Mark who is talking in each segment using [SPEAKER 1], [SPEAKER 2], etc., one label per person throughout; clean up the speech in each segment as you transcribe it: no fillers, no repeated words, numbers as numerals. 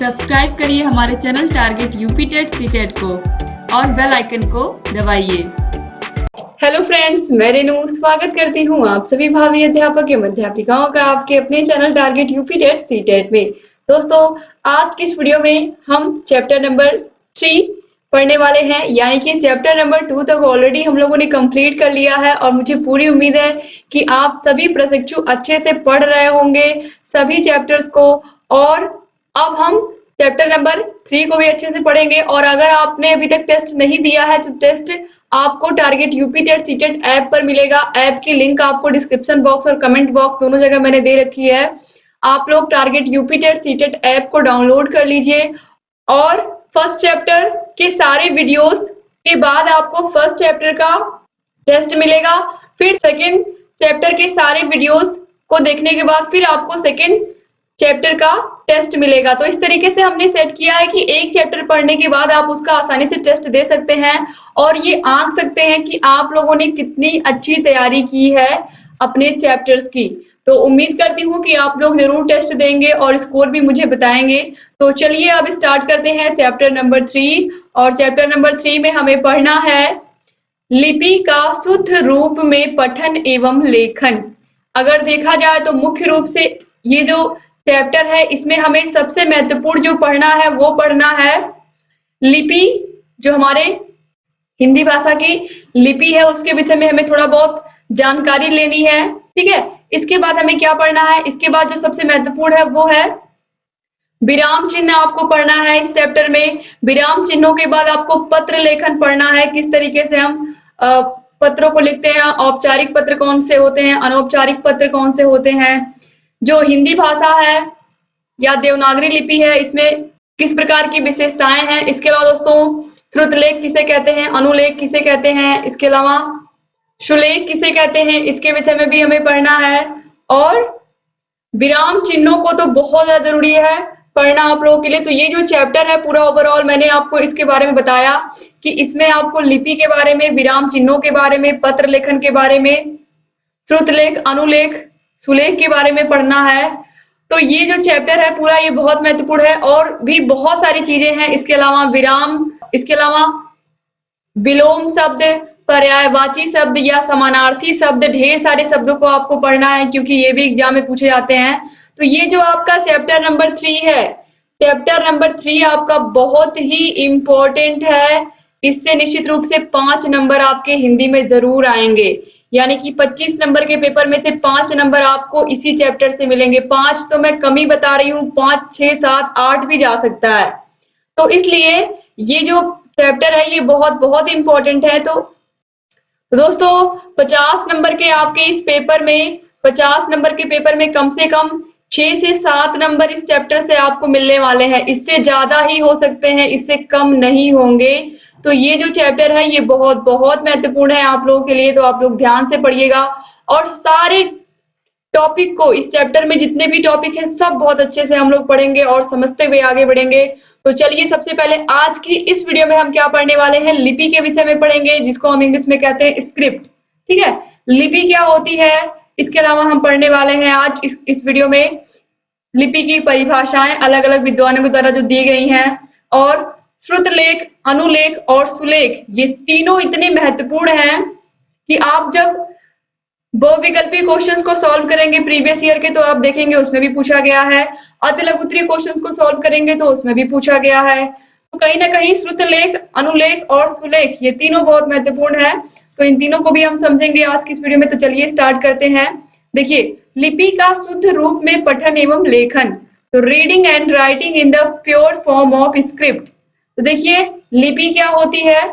[SPEAKER 1] Subscribe करिए हमारे channel target UP TET CTET को और बेल आइकन को दबाइए। हेलो फ्रेंड्स, मैं रेनू स्वागत करती हूँ आप सभी भावी अध्यापक एवं अध्यापिकाओं का आपके अपने channel target UP TET CTET में। दोस्तों, आज की इस वीडियो में हम चैप्टर नंबर 3 पढ़ने वाले हैं, यानी कि चैप्टर नंबर 2 तक ऑलरेडी हम लोगों ने कंप्लीट कर लिया है और मुझे पूरी उम्मीद है कि आप सभी प्रशिक्षु अच्छे से पढ़ रहे होंगे सभी चैप्टर्स को। और अब हम चैप्टर नंबर 3 को भी अच्छे से पढ़ेंगे। और अगर आपने अभी तक टेस्ट नहीं दिया है तो टेस्ट आपको target UP TET CTET app पर मिलेगा। ऐप की लिंक आपको डिस्क्रिप्शन बॉक्स और कमेंट बॉक्स दोनों जगह मैंने दे रखी है। आप लोग target UP TET CTET app को डाउनलोड कर लीजिए और फर्स्ट चैप्टर के सारे वीडियोस के बाद आपको फर्स्ट चैप्टर का टेस्ट मिलेगा। फिर सेकंड चैप्टर के सारे वीडियोस को देखने के बाद फिर आपको सेकंड चैप्टर का टेस्ट मिलेगा। तो इस तरीके से हमने सेट किया है कि एक चैप्टर पढ़ने के बाद आप उसका आसानी से टेस्ट दे सकते हैं और ये आंक सकते हैं कि आप लोगों ने कितनी अच्छी तैयारी की है अपने चैप्टर्स की। तो उम्मीद करती हूँ कि आप लोग जरूर टेस्ट देंगे और स्कोर भी मुझे बताएंगे। तो चलिए अब स्टार्ट करते हैं चैप्टर नंबर 3। और चैप्टर नंबर 3 में हमें पढ़ना है लिपि का शुद्ध रूप में पठन एवं लेखन। अगर देखा जाए तो मुख्य रूप से ये जो चैप्टर है इसमें हमें सबसे महत्वपूर्ण जो पढ़ना है वो पढ़ना है लिपि। जो हमारे हिंदी भाषा की लिपि है उसके विषय में हमें थोड़ा बहुत जानकारी लेनी है, ठीक है। इसके बाद हमें क्या पढ़ना है, इसके बाद जो सबसे महत्वपूर्ण है वो है विराम चिन्ह आपको पढ़ना है इस चैप्टर में। विराम चिन्हों के बाद आपको पत्र लेखन पढ़ना है, किस तरीके से हम पत्रों को लिखते हैं। औपचारिक पत्र कौन से होते हैं, अनौपचारिक पत्र कौन से होते हैं। जो हिंदी भाषा है या देवनागरी लिपि है इसमें किस प्रकार की विशेषताएं हैं। इसके अलावा दोस्तों श्रुतलेख किसे कहते हैं, अनुलेख किसे कहते हैं, इसके अलावा सुलेख किसे कहते हैं, इसके विषय में भी हमें पढ़ना है। और विराम चिन्हों को तो बहुत ज्यादा जरूरी है पढ़ना आप लोगों के लिए। तो ये जो चैप्टर है पूरा ओवरऑल मैंने आपको इसके बारे में बताया कि इसमें आपको लिपि के बारे में, विराम चिन्हों के बारे में, पत्र लेखन के बारे में, श्रुतलेख, अनुलेख, सुलेख के बारे में पढ़ना है। तो ये जो चैप्टर है पूरा ये बहुत महत्वपूर्ण है और भी बहुत सारी चीजें हैं। इसके अलावा विराम, इसके अलावा विलोम शब्द, पर्यायवाची शब्द या समानार्थी शब्द, ढेर सारे शब्दों को आपको पढ़ना है क्योंकि ये भी एग्जाम में पूछे जाते हैं। तो ये जो आपका चैप्टर नंबर 3 है, चैप्टर नंबर 3 आपका बहुत ही इम्पोर्टेंट है। इससे निश्चित रूप से 5 नंबर आपके हिंदी में जरूर आएंगे, यानी कि 25 नंबर के पेपर में से 5 नंबर आपको इसी चैप्टर से मिलेंगे। 5 तो मैं कम ही बता रही हूँ, 5, 6, 7, 8 भी जा सकता है। तो इसलिए ये जो चैप्टर है ये बहुत बहुत इम्पोर्टेंट है। तो दोस्तों 50 नंबर के आपके इस पेपर में, 50 नंबर के पेपर में कम से कम 6 से 7 नंबर इस चैप्टर से आपको मिलने वाले हैं। इससे ज्यादा ही हो सकते हैं, इससे कम नहीं होंगे। तो ये जो चैप्टर है ये बहुत बहुत महत्वपूर्ण है आप लोगों के लिए। तो आप लोग ध्यान से पढ़िएगा और सारे टॉपिक को, इस चैप्टर में जितने भी टॉपिक हैं सब बहुत अच्छे से हम लोग पढ़ेंगे और समझते हुए आगे बढ़ेंगे। तो चलिए सबसे पहले आज की इस वीडियो में हम क्या पढ़ने वाले हैं, लिपि के विषय में पढ़ेंगे, जिसको हम इंग्लिश में कहते हैं स्क्रिप्ट, ठीक है। लिपि क्या होती है, इसके अलावा हम पढ़ने वाले हैं आज इस वीडियो में लिपि की परिभाषाएं अलग अलग विद्वानों के द्वारा जो दी गई हैं। और श्रुतलेख, अनुलेख और सुलेख ये तीनों इतने महत्वपूर्ण हैं कि आप जब बहुविकल्पी क्वेश्चंस को सॉल्व करेंगे प्रीवियस ईयर के तो आप देखेंगे उसमें भी पूछा गया है। अति लघुत्तरीय क्वेश्चंस को सॉल्व करेंगे तो उसमें भी पूछा गया है। तो कहीं ना कहीं श्रुतलेख, अनुलेख और सुलेख ये तीनों बहुत महत्वपूर्ण है। तो इन तीनों को भी हम समझेंगे आज की इस वीडियो में। तो चलिए स्टार्ट करते हैं। देखिए, लिपि का शुद्ध रूप में पठन एवं लेखन, तो reading and writing in the pure form of script. तो देखिए लिपि क्या होती है,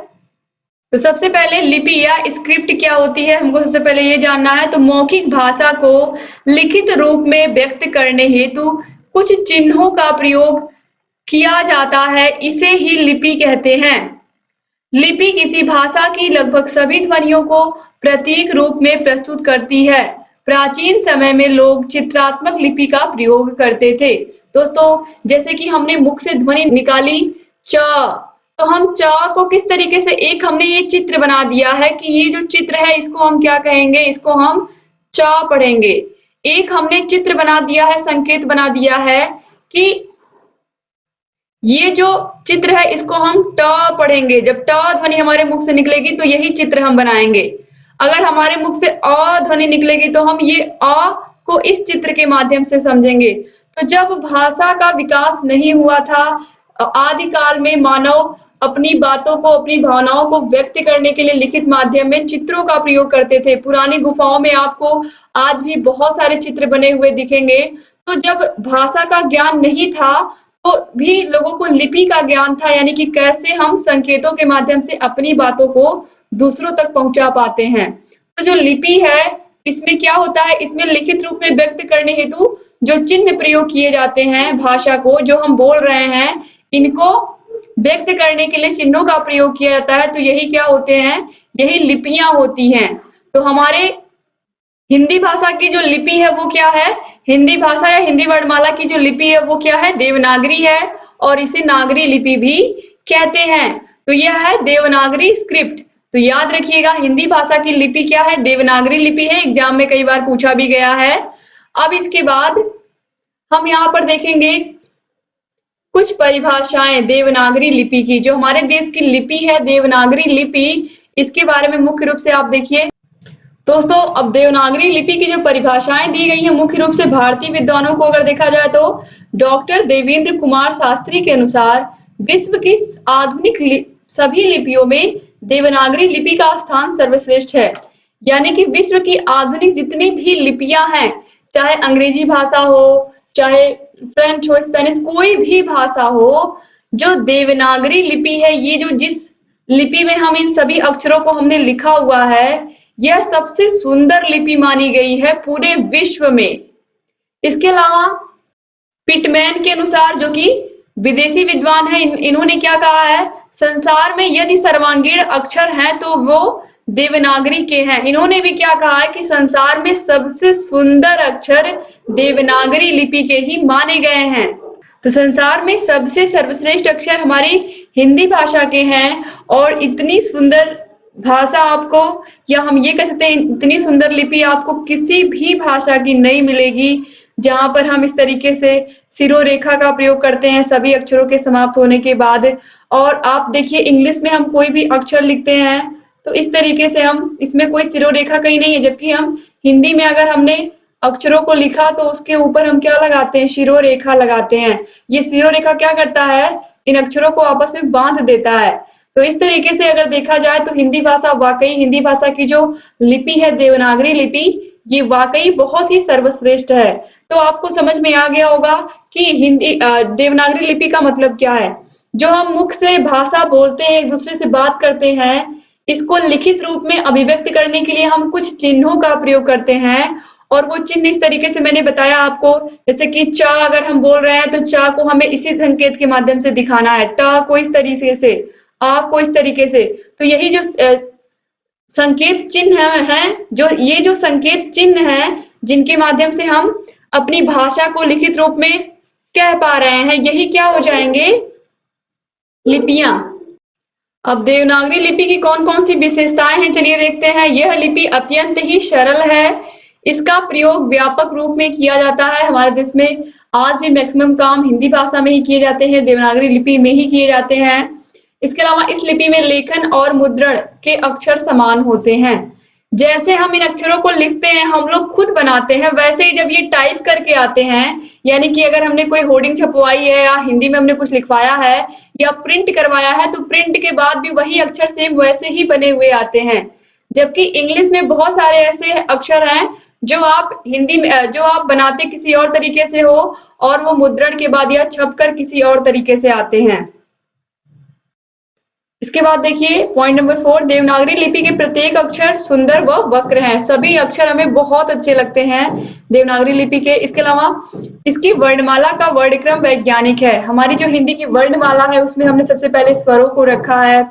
[SPEAKER 1] तो सबसे पहले लिपि या स्क्रिप्ट क्या होती है हमको सबसे पहले ये जानना है। तो मौखिक भाषा को लिखित रूप में व्यक्त करने हेतु कुछ चिन्हों का प्रयोग किया जाता है, इसे ही लिपि कहते हैं। लिपि किसी भाषा की लगभग सभी ध्वनियों को प्रतीक रूप में प्रस्तुत करती है। प्राचीन समय में लोग चित्रात्मक लिपि का प्रयोग करते थे। दोस्तों जैसे कि हमने मुख से ध्वनि निकाली च, तो हम च को किस तरीके से, एक हमने ये चित्र बना दिया है कि ये जो चित्र है इसको हम क्या कहेंगे, इसको हम च पढ़ेंगे। एक हमने चित्र बना दिया है, संकेत बना दिया है कि ये जो चित्र है इसको हम ट पढ़ेंगे। जब ट ध्वनि हमारे मुख से निकलेगी तो यही चित्र हम बनाएंगे। अगर हमारे मुख से अ ध्वनि निकलेगी तो हम ये अ को इस चित्र के माध्यम से समझेंगे। तो जब भाषा का विकास नहीं हुआ था, आदिकाल में मानव अपनी बातों को, अपनी भावनाओं को व्यक्त करने के लिए लिखित माध्यम में चित्रों का प्रयोग करते थे। पुरानी गुफाओं में आपको आज भी बहुत सारे चित्र बने हुए दिखेंगे। तो जब भाषा का ज्ञान नहीं था तो भी लोगों को लिपि का ज्ञान था, यानी कि कैसे हम संकेतों के माध्यम से अपनी बातों को दूसरों तक पहुंचा पाते हैं। तो जो लिपि है इसमें क्या होता है, इसमें लिखित रूप में व्यक्त करने हेतु जो चिन्ह प्रयोग किए जाते हैं, भाषा को जो हम बोल रहे हैं इनको व्यक्त करने के लिए चिन्हों का प्रयोग किया जाता है। तो यही क्या होते हैं, यही लिपियां होती हैं। तो हमारे हिंदी भाषा की जो लिपि है वो क्या है, हिंदी भाषा या हिंदी वर्णमाला की जो लिपि है वो क्या है, देवनागरी है और इसे नागरी लिपि भी कहते हैं। तो यह है देवनागरी स्क्रिप्ट। तो याद रखिएगा हिंदी भाषा की लिपि क्या है, देवनागरी लिपि है। एग्जाम में कई बार पूछा भी गया है। अब इसके बाद हम यहाँ पर देखेंगे कुछ परिभाषाएं देवनागरी लिपि की। जो हमारे देश की लिपि है देवनागरी लिपि, इसके बारे में मुख्य रूप से आप देखिए दोस्तों। अब देवनागरी लिपि की जो परिभाषाएं दी गई है मुख्य रूप से भारतीय विद्वानों को अगर देखा जाए तो डॉक्टर देवेंद्र कुमार शास्त्री के अनुसार विश्व की आधुनिक सभी लिपियों में देवनागरी लिपि का स्थान सर्वश्रेष्ठ है। यानी कि विश्व की आधुनिक जितनी भी लिपियां हैं, चाहे अंग्रेजी भाषा हो, चाहे फ्रेंच हो, स्पेनिश, कोई भी भाषा हो, जो देवनागरी लिपि है, ये जो जिस लिपि में हम इन सभी अक्षरों को हमने लिखा हुआ है, यह सबसे सुंदर लिपि मानी गई है पूरे विश्व में। इसके अलावा पिटमैन के अनुसार, जो कि विदेशी विद्वान है, इन्होंने क्या कहा है, संसार में यदि सर्वांगीण अक्षर हैं तो वो देवनागरी के हैं। इन्होंने भी क्या कहा है कि संसार में सबसे सुंदर अक्षर देवनागरी लिपि के ही माने गए हैं। तो संसार में सबसे सर्वश्रेष्ठ अक्षर हमारी हिंदी भाषा के हैं और इतनी सुंदर भाषा आपको, या हम ये कह सकते हैं इतनी सुंदर लिपि आपको किसी भी भाषा की नहीं मिलेगी, जहां पर हम इस तरीके से सिरोरेखा का प्रयोग करते हैं सभी अक्षरों के समाप्त होने के बाद। और आप देखिए इंग्लिश में हम कोई भी अक्षर लिखते हैं तो इस तरीके से हम, इसमें कोई सिरोरेखा कहीं नहीं है, जबकि हम हिंदी में अगर हमने अक्षरों को लिखा तो उसके ऊपर हम क्या लगाते हैं, शिरोरेखा लगाते हैं। ये शिरोरेखा क्या करता है, इन अक्षरों को आपस में बांध देता है। तो इस तरीके से अगर देखा जाए तो हिंदी भाषा वाकई, हिंदी भाषा की जो लिपि है देवनागरी लिपि, ये वाकई बहुत ही सर्वश्रेष्ठ है। तो आपको समझ में आ गया होगा कि हिंदी देवनागरी लिपि का मतलब क्या है। जो हम मुख से भाषा बोलते हैं, एक दूसरे से बात करते हैं, इसको लिखित रूप में अभिव्यक्त करने के लिए हम कुछ चिन्हों का प्रयोग करते हैं। और वो चिन्ह इस तरीके से मैंने बताया आपको, जैसे कि चा अगर हम बोल रहे हैं तो चा को हमें इसी संकेत के माध्यम से दिखाना है, ट को इस तरीके से, आ को इस तरीके से। तो यही जो संकेत चिन्ह हैं, जो ये जो संकेत चिन्ह हैं जिनके माध्यम से हम अपनी भाषा को लिखित रूप में कह पा रहे हैं, यही क्या हो जाएंगे, लिपियां। अब देवनागरी लिपि की कौन कौन सी विशेषताएं हैं, चलिए देखते हैं। यह लिपि अत्यंत ही सरल है। इसका प्रयोग व्यापक रूप में किया जाता है। हमारे देश में आज भी मैक्सिमम काम हिंदी भाषा में ही किए जाते हैं, देवनागरी लिपि में ही किए जाते हैं। इसके अलावा इस लिपि में लेखन और मुद्रण के अक्षर समान होते हैं। जैसे हम इन अक्षरों को लिखते हैं, हम लोग खुद बनाते हैं, वैसे ही जब ये टाइप करके आते हैं, यानी कि अगर हमने कोई होर्डिंग छपवाई है या हिंदी में हमने कुछ लिखवाया है या प्रिंट करवाया है, तो प्रिंट के बाद भी वही अक्षर सेम वैसे ही बने हुए आते हैं। जबकि इंग्लिश में बहुत सारे ऐसे अक्षर हैं जो आप हिंदी में, जो आप बनाते किसी और तरीके से हो और वो मुद्रण के बाद या छपकर किसी और तरीके से आते हैं। इसके बाद देखिए पॉइंट नंबर 4, देवनागरी लिपि के प्रत्येक अक्षर सुंदर व वक्र हैं। सभी अक्षर हमें बहुत अच्छे लगते हैं देवनागरी लिपि के। इसके अलावा इसकी वर्णमाला का वर्णक्रम वैज्ञानिक है। हमारी जो हिंदी की वर्णमाला है उसमें हमने सबसे पहले स्वरों को रखा है,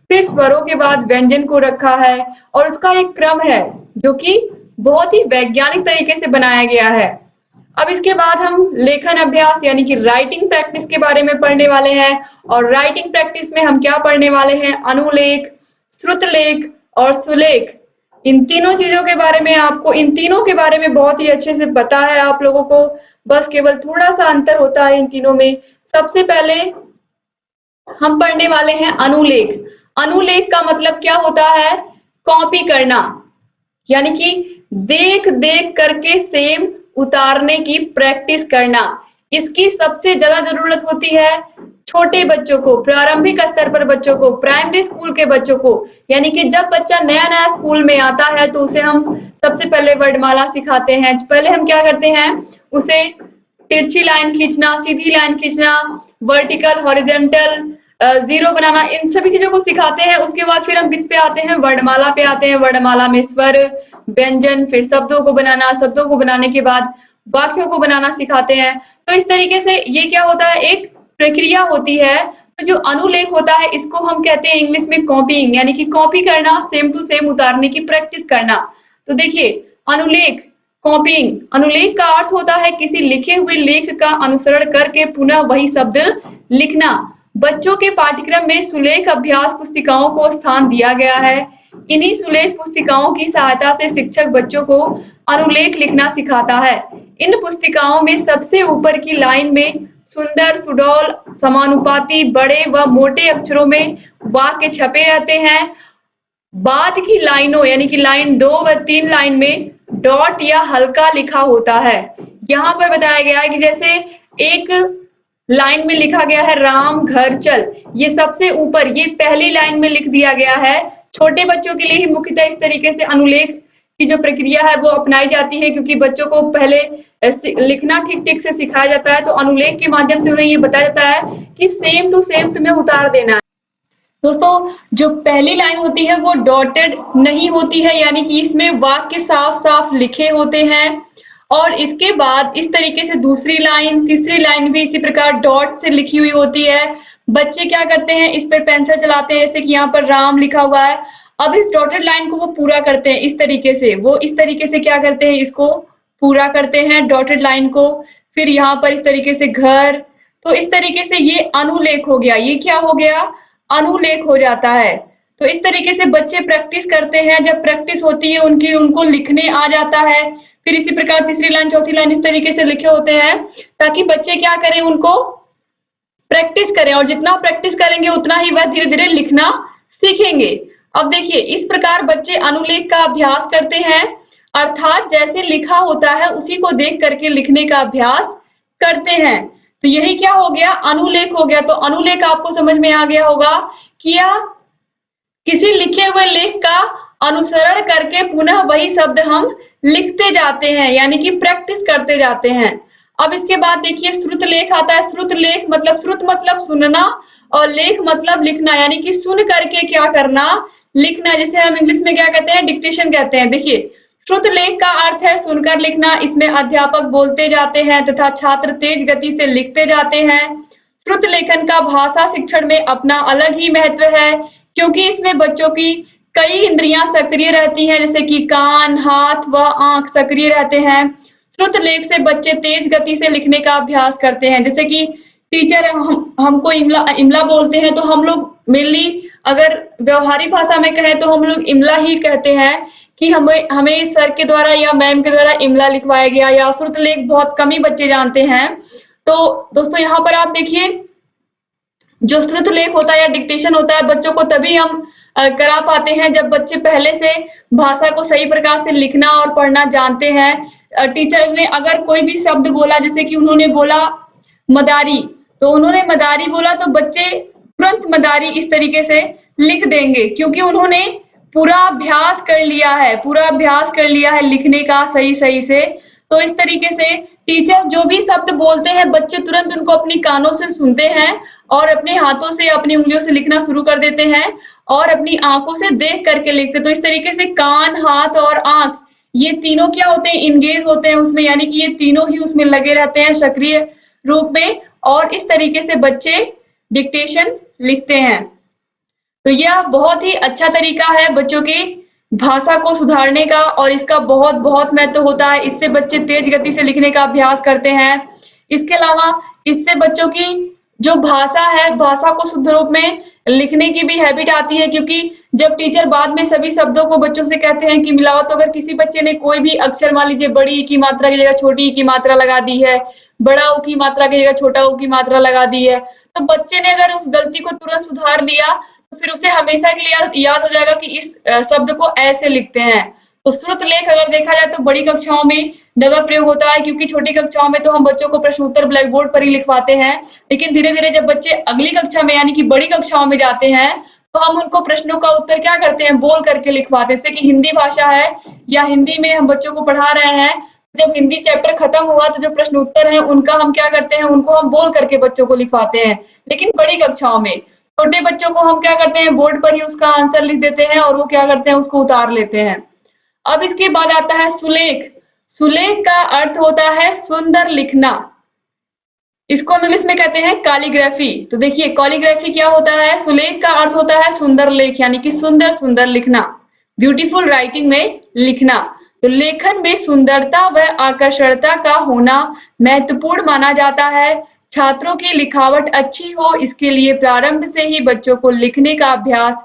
[SPEAKER 1] फिर स्वरों के बाद व्यंजन को रखा है, और उसका एक क्रम है जो कि बहुत ही वैज्ञानिक तरीके से बनाया गया है। अब इसके बाद हम लेखन अभ्यास यानी कि राइटिंग प्रैक्टिस के बारे में पढ़ने वाले हैं। और राइटिंग प्रैक्टिस में हम क्या पढ़ने वाले हैं, अनुलेख, श्रुतलेख और सुलेख। इन तीनों चीजों के बारे में, आपको इन तीनों के बारे में बहुत ही अच्छे से पता है आप लोगों को, बस केवल थोड़ा सा अंतर होता है इन तीनों में। सबसे पहले हम पढ़ने वाले हैं अनुलेख। अनुलेख का मतलब क्या होता है? कॉपी करना, यानी कि देख देख करके सेम उतारने की प्रैक्टिस करना। इसकी सबसे ज्यादा जरूरत होती है छोटे बच्चों को, प्रारंभिक स्तर पर बच्चों को, प्राइमरी स्कूल के बच्चों को। यानी कि जब बच्चा नया नया स्कूल में आता है तो उसे हम सबसे पहले वर्णमाला सिखाते हैं। पहले हम क्या करते हैं, उसे तिरछी लाइन खींचना, सीधी लाइन खींचना, वर्टिकल, हॉरिजॉन्टल, जीरो बनाना, इन सभी चीजों को सिखाते हैं। उसके बाद फिर हम किस पे आते हैं, वर्णमाला पे आते हैं। वर्णमाला में स्वर, व्यंजन, फिर शब्दों को बनाना, शब्दों को बनाने के बाद वाक्यों को बनाना सिखाते हैं। तो इस तरीके से ये क्या होता है, एक प्रक्रिया होती है। तो जो अनुलेख होता है इसको हम कहते हैं इंग्लिश में कॉपीइंग, यानी कि कॉपी करना, सेम टू सेम उतारने की प्रैक्टिस करना। तो देखिए अनुलेख, कॉपीइंग। अनुलेख का अर्थ होता है किसी लिखे हुए लेख का अनुसरण करके पुनः वही शब्द लिखना। बच्चों के पाठ्यक्रम में सुलेख अभ्यास पुस्तिकाओं को स्थान दिया गया है। इन्हीं सुलेख पुस्तिकाओं की सहायता से शिक्षक बच्चों को अनुलेख लिखना सिखाता है। इन पुस्तिकाओं में सबसे ऊपर की लाइन में सुंदर, सुडौल, समानुपाती, बड़े व मोटे अक्षरों में वाक्य छपे रहते हैं। बाद की लाइनों यानी कि लाइन 2 व 3 लाइन में डॉट या हल्का लिखा होता है। यहाँ पर बताया गया है कि जैसे एक लाइन में लिखा गया है राम घर चल, ये सबसे ऊपर, ये पहली लाइन में लिख दिया गया है। छोटे बच्चों के लिए ही मुख्यतः इस तरीके से अनुलेख की जो प्रक्रिया है वो अपनाई जाती है, क्योंकि बच्चों को पहले लिखना ठीक ठीक से सिखाया जाता है। तो अनुलेख के माध्यम से उन्हें ये बताया जाता है कि सेम टू सेम तुम्हें उतार देना है। दोस्तों जो पहली लाइन होती है वो डॉटेड नहीं होती है, यानी कि इसमें वाक्य साफ साफ लिखे होते हैं। और इसके बाद इस तरीके से दूसरी लाइन, तीसरी लाइन भी इसी प्रकार डॉट से लिखी हुई होती है। बच्चे क्या करते हैं, इस पर पेंसिल चलाते हैं, जैसे कि यहाँ पर राम लिखा हुआ है। अब इस डॉटेड लाइन को वो पूरा करते हैं इस तरीके से, वो इस तरीके से क्या करते हैं, इसको पूरा करते हैं डॉटेड लाइन को। फिर यहाँ पर इस तरीके से घर, तो इस तरीके से ये अनुलेख हो गया। ये क्या हो गया, अनुलेख हो जाता है। तो इस तरीके से बच्चे प्रैक्टिस करते हैं, जब प्रैक्टिस होती है उनकी, उनको लिखने आ जाता है। फिर इसी प्रकार तीसरी लाइन, चौथी लाइन इस तरीके से लिखे होते हैं, ताकि बच्चे क्या करें, उनको प्रैक्टिस करें, और जितना प्रैक्टिस करेंगे उतना ही वह धीरे धीरे लिखना सीखेंगे। अब देखिए इस प्रकार बच्चे अनुलेख का अभ्यास करते हैं, अर्थात जैसे लिखा होता है उसी को देख करके लिखने का अभ्यास करते हैं। तो यही क्या हो गया, अनुलेख हो गया। तो अनुलेख आपको समझ में आ गया होगा कि यह किसी लिखे हुए लेख का अनुसरण करके पुनः वही शब्द हम लिखते जाते हैं, यानी कि प्रैक्टिस करते जाते हैं। अब इसके बाद देखिए श्रुत लेख आता है। श्रुत लेख मतलब, श्रुत मतलब सुनना और लेख मतलब लिखना, यानी कि सुन करके क्या करना, लिखना। जैसे हम इंग्लिश में क्या कहते हैं, डिक्टेशन कहते हैं। देखिए श्रुत लेख का अर्थ है सुनकर लिखना। इसमें अध्यापक बोलते जाते हैं तथा छात्र तेज गति से लिखते जाते हैं। श्रुत लेखन का भाषा शिक्षण में अपना अलग ही महत्व है, क्योंकि इसमें बच्चों की कई इंद्रियां सक्रिय रहती हैं, जैसे कि कान, हाथ व आंख सक्रिय रहते हैं। श्रुत लेख से बच्चे तेज गति से लिखने का अभ्यास करते हैं। जैसे कि टीचर हमको इमला बोलते हैं, तो हम लोग मेनली अगर व्यवहारिक भाषा में कहें तो हम लोग इमला ही कहते हैं कि हमें सर के द्वारा या मैम के द्वारा इमला लिखवाया गया, या श्रुत लेख बहुत कम ही बच्चे जानते हैं। तो दोस्तों यहाँ पर आप देखिए जो श्रुत लेख होता है या डिक्टेशन होता है, बच्चों को तभी हम करा पाते हैं जब बच्चे पहले से भाषा को सही प्रकार से लिखना और पढ़ना जानते हैं। टीचर ने अगर कोई भी शब्द बोला, जैसे कि उन्होंने बोला मदारी, तो उन्होंने मदारी बोला तो बच्चे तुरंत मदारी इस तरीके से लिख देंगे, क्योंकि उन्होंने पूरा अभ्यास कर लिया है, पूरा अभ्यास कर लिया है लिखने का सही सही से। तो इस तरीके से टीचर जो भी शब्द बोलते हैं बच्चे तुरंत उनको अपनी कानों से सुनते हैं और अपने हाथों से, अपनी उंगलियों से लिखना शुरू कर देते हैं और अपनी आंखों से देख करके लिखते। तो इस तरीके से कान, हाथ और आंख, ये तीनों क्या होते हैं, इंगेज होते हैं उसमें, यानी कि ये तीनों ही उसमें लगे रहते हैं सक्रिय रूप में, और इस तरीके से बच्चे डिक्टेशन लिखते हैं। तो यह बहुत ही अच्छा तरीका है बच्चों की भाषा को सुधारने का, और इसका बहुत बहुत महत्व होता है। इससे बच्चे तेज गति से लिखने का अभ्यास करते हैं। इसके अलावा इससे बच्चों की जो भाषा है, भाषा को शुद्ध रूप में लिखने की भी हैबिट आती है, क्योंकि जब टीचर बाद में सभी शब्दों को बच्चों से कहते हैं कि मिलाओ, तो अगर किसी बच्चे ने कोई भी अक्षर, मान लीजिए बड़ी ई की मात्रा की जगह छोटी ई की मात्रा लगा दी है, बड़ा ऊ की मात्रा की जगह छोटा ऊ की मात्रा लगा दी है, तो बच्चे ने अगर उस गलती को तुरंत सुधार लिया तो फिर उसे हमेशा के लिए याद हो जाएगा कि इस शब्द को ऐसे लिखते हैं। तो श्रुत लेख अगर देखा जाए तो बड़ी कक्षाओं में ज्यादा प्रयोग होता है, क्योंकि छोटी कक्षाओं में तो हम बच्चों को प्रश्न उत्तर ब्लैक बोर्ड पर ही लिखवाते हैं, लेकिन धीरे धीरे जब बच्चे अगली कक्षा में यानी कि बड़ी कक्षाओं में जाते हैं तो हम उनको प्रश्नों का उत्तर क्या करते हैं, बोल करके लिखवाते हैं। जैसे कि हिंदी भाषा है या हिंदी में हम बच्चों को पढ़ा रहे हैं, जब हिंदी चैप्टर खत्म हुआ तो जो प्रश्न उत्तर है उनका हम क्या करते हैं, उनको हम बोल करके बच्चों को लिखवाते हैं। लेकिन बड़ी कक्षाओं में छोटे बच्चों को हम क्या करते हैं, बोर्ड पर ही उसका आंसर लिख देते हैं और वो क्या करते हैं, उसको उतार लेते हैं। अब इसके बाद आता है सुलेख। सुलेख का अर्थ होता है सुंदर लिखना। इसको हम इंग्लिश में कहते हैं कैलीग्राफी। तो देखिए कैलीग्राफी क्या होता है, सुलेख का अर्थ होता है सुंदर लेख, यानी कि सुंदर सुंदर लिखना, ब्यूटीफुल राइटिंग में लिखना। तो लेखन में सुंदरता व आकर्षणता का होना महत्वपूर्ण माना जाता है। छात्रों की लिखावट अच्छी हो, इसके लिए प्रारंभ से ही बच्चों को लिखने का अभ्यास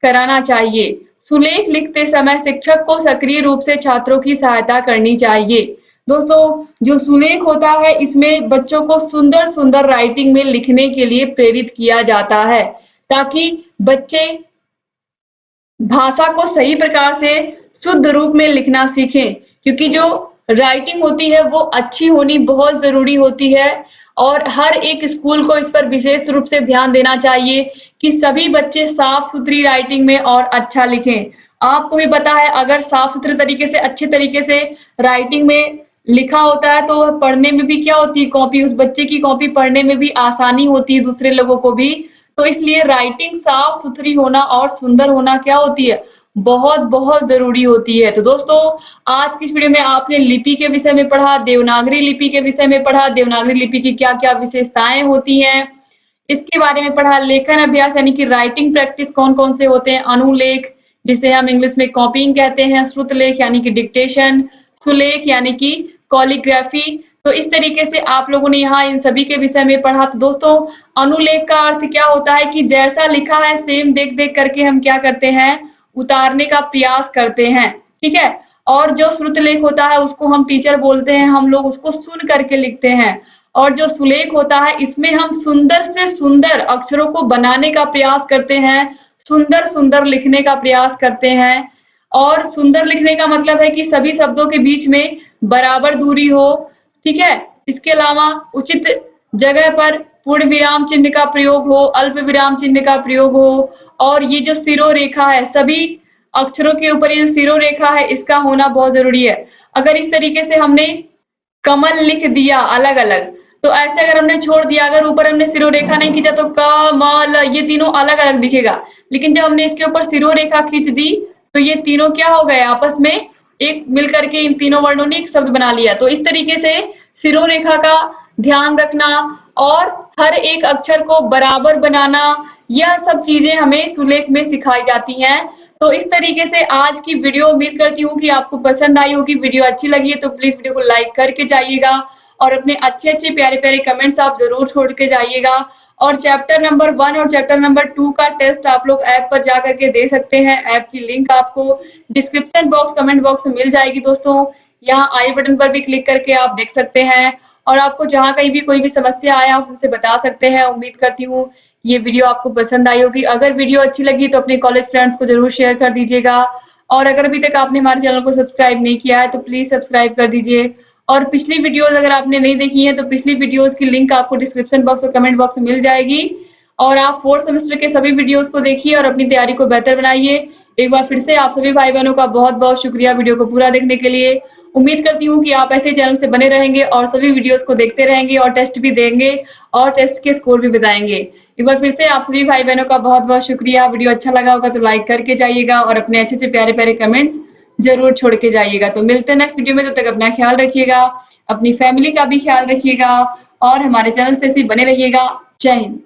[SPEAKER 1] कराना चाहिए। सुलेख लिखते समय शिक्षक को सक्रिय रूप से छात्रों की सहायता करनी चाहिए। दोस्तों जो सुलेख होता है इसमें बच्चों को सुंदर सुंदर राइटिंग में लिखने के लिए प्रेरित किया जाता है, ताकि बच्चे भाषा को सही प्रकार से शुद्ध रूप में लिखना सीखें। क्योंकि जो राइटिंग होती है वो अच्छी होनी बहुत जरूरी होती है और हर एक स्कूल को इस पर विशेष रूप से ध्यान देना चाहिए कि सभी बच्चे साफ सुथरी राइटिंग में और अच्छा लिखें। आपको भी पता है अगर साफ सुथरे तरीके से अच्छे तरीके से राइटिंग में लिखा होता है तो पढ़ने में भी क्या होती है, कॉपी, उस बच्चे की कॉपी पढ़ने में भी आसानी होती है, दूसरे लोगों को भी। तो इसलिए राइटिंग साफ सुथरी होना और सुंदर होना क्या होती है, बहुत बहुत जरूरी होती है। तो दोस्तों आज की इस वीडियो में आपने लिपि के विषय में पढ़ा, देवनागरी लिपि के विषय में पढ़ा, देवनागरी लिपि की क्या क्या विशेषताएं होती हैं इसके बारे में पढ़ा, लेखन अभ्यास यानी कि राइटिंग प्रैक्टिस कौन कौन से होते हैं, अनुलेख जिसे हम इंग्लिश में कॉपिंग कहते हैं, श्रुत लेख यानी कि डिक्टेशन, सुलेख यानी कि कॉलीग्राफी। तो इस तरीके से आप लोगों ने यहाँ इन सभी के विषय में पढ़ा। तो दोस्तों अनुलेख का अर्थ क्या होता है कि जैसा लिखा है सेम देख देख करके हम क्या करते हैं, उतारने का प्रयास करते हैं, ठीक है। और जो श्रुत लेख होता है उसको हम टीचर बोलते हैं, हम लोग उसको सुन करके लिखते हैं। और जो सुलेख होता है इसमें हम सुंदर से सुंदर अक्षरों को बनाने का प्रयास करते हैं, सुंदर सुंदर लिखने का प्रयास करते हैं। और सुंदर लिखने का मतलब है कि सभी शब्दों के बीच में बराबर दूरी हो, ठीक है। इसके अलावा उचित जगह पर पूर्ण विराम चिन्ह का प्रयोग हो, अल्प विराम चिन्ह का प्रयोग हो, और ये जो सिरोरेखा है सभी अक्षरों के ऊपर ये जो सिरोरेखा है इसका होना बहुत जरूरी है। अगर इस तरीके से हमने कमल लिख दिया अलग अलग, तो ऐसे अगर हमने छोड़ दिया, अगर ऊपर हमने सिरोरेखा नहीं खींचा तो कमल ये तीनों अलग अलग दिखेगा। लेकिन जब हमने इसके ऊपर सिरोरेखा खींच दी तो ये तीनों क्या हो गए, आपस में एक मिलकर के इन तीनों वर्णों ने एक शब्द बना लिया। तो इस तरीके से सिरोरेखा का ध्यान रखना और हर एक अक्षर को बराबर बनाना, यह सब चीजें हमें सुलेख में सिखाई जाती हैं। तो इस तरीके से आज की वीडियो उम्मीद करती हूँ कि आपको पसंद आई होगी। वीडियो अच्छी लगी है तो प्लीज वीडियो को लाइक करके जाइएगा और अपने अच्छे अच्छे प्यारे प्यारे कमेंट्स आप जरूर छोड़ के जाइएगा। और चैप्टर नंबर 1 और चैप्टर नंबर 2 का टेस्ट आप लोग ऐप पर जा करके दे सकते हैं। ऐप की लिंक आपको डिस्क्रिप्शन बॉक्स कमेंट बॉक्स में मिल जाएगी। दोस्तों यहाँ आई बटन पर भी क्लिक करके आप देख सकते हैं और आपको जहाँ कहीं भी कोई भी समस्या आए आप हमसे बता सकते हैं। उम्मीद करती हूँ ये वीडियो आपको पसंद आई होगी। अगर वीडियो अच्छी लगी तो अपने कॉलेज फ्रेंड्स को जरूर शेयर कर दीजिएगा और अगर अभी तक आपने हमारे चैनल को सब्सक्राइब नहीं किया है तो प्लीज सब्सक्राइब कर दीजिए। और पिछली वीडियोस अगर आपने नहीं देखी है तो पिछली वीडियोस की लिंक आपको डिस्क्रिप्शन बॉक्स और कमेंट बॉक्स में मिल जाएगी और आप 4th सेमेस्टर के सभी वीडियोस को देखिए और अपनी तैयारी को बेहतर बनाइए। एक बार फिर से आप सभी भाई बहनों का बहुत बहुत शुक्रिया वीडियो को पूरा देखने के लिए। उम्मीद करती हूँ कि आप ऐसे चैनल से बने रहेंगे और सभी वीडियोस को देखते रहेंगे और टेस्ट भी देंगे और टेस्ट के स्कोर भी बताएंगे। एक बार फिर से आप सभी भाई बहनों का बहुत बहुत शुक्रिया। वीडियो अच्छा लगा होगा तो लाइक करके जाइएगा और अपने अच्छे अच्छे प्यारे प्यारे कमेंट्स जरूर छोड़ के जाइएगा। तो मिलते हैं नेक्स्ट वीडियो में, तब तक अपना ख्याल रखिएगा, अपनी फैमिली का भी ख्याल रखिएगा और हमारे चैनल से बने रहिएगा। जय हिंद।